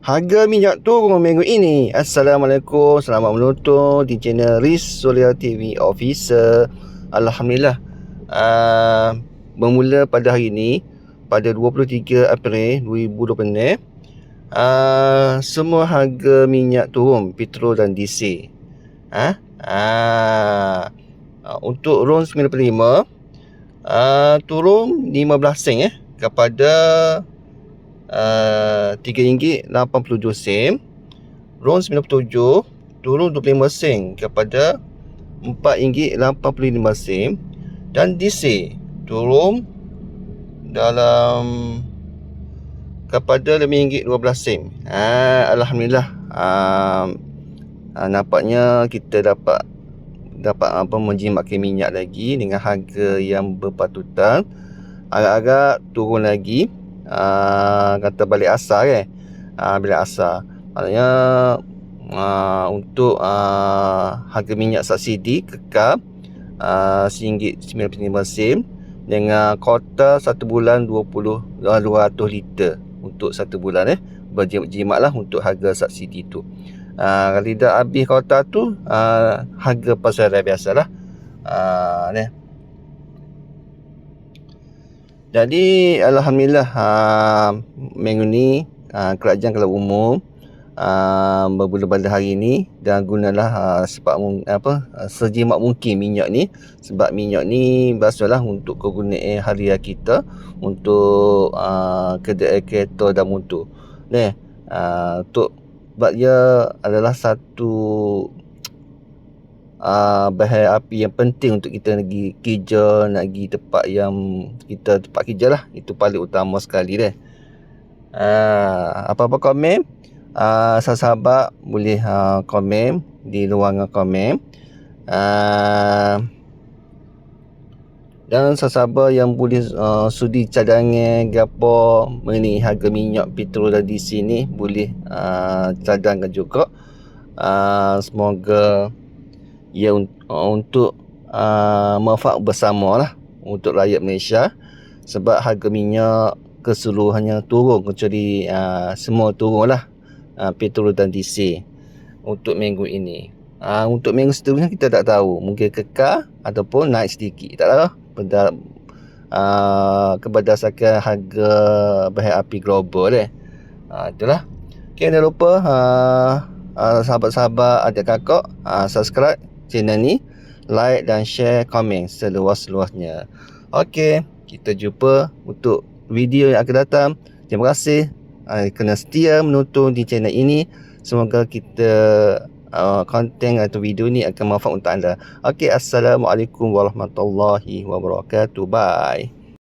Harga minyak turun minggu ini. Assalamualaikum, selamat menonton di channel Riz Solia TV Official. Alhamdulillah, bermula pada hari ini, pada 23 April 2020, semua harga minyak turun, petrol dan diesel. Untuk RON 95 turun 15 sen kepada RM3.82. RON 97 turun 25 sen kepada RM4.85. Dan diesel turun dalam kepada RM5.12. Alhamdulillah. Nampaknya kita dapat menjimatkan minyak lagi dengan harga yang berpatutan. Agak-agak turun lagi. Kata balik asar balik asar. Maknanya untuk harga minyak subsidi kekal RM1.95 dengan kota 1 bulan 200 liter untuk 1 bulan berjimatlah untuk harga subsidi tu. Kalau tidak habis kota tu, harga pasaran biasalah. Jadi alhamdulillah, minggu ni kerajaan Keluar Umum bermula pada hari ini dan gunalah sejimat mungkin minyak ni, sebab minyak ni biasalah untuk kegunaan harian kita, untuk kenderaan kereta dan motor untuk sebab dia adalah satu bahan api yang penting untuk kita pergi kerja, nak pergi tempat yang kita tempat kerja lah. Itu paling utama sekali apa-apa komen, sahabat boleh komen di ruangan komen. Dan sahabat yang boleh sudi cadangan gapo mengenai harga minyak, petrol dan diesel ni, boleh cadangkan juga. Semoga ia untuk manfaat bersama lah untuk rakyat Malaysia. Sebab harga minyak keseluruhannya turun, kecuali semua turun lah, petrol dan diesel untuk minggu ini. Untuk minggu seterusnya kita tak tahu, mungkin kekal ataupun naik sedikit, tak tahu berdasarkan harga bahan api global itulah. Okay, jangan lupa sahabat-sahabat, adik kakak, subscribe channel ni, like dan share, komen seluas-luasnya. Okey, kita jumpa untuk video yang akan datang. Terima kasih kerana setia menonton di channel ini. Semoga kita konten atau video ni akan manfaat untuk anda. Okey, assalamualaikum warahmatullahi wabarakatuh. Bye.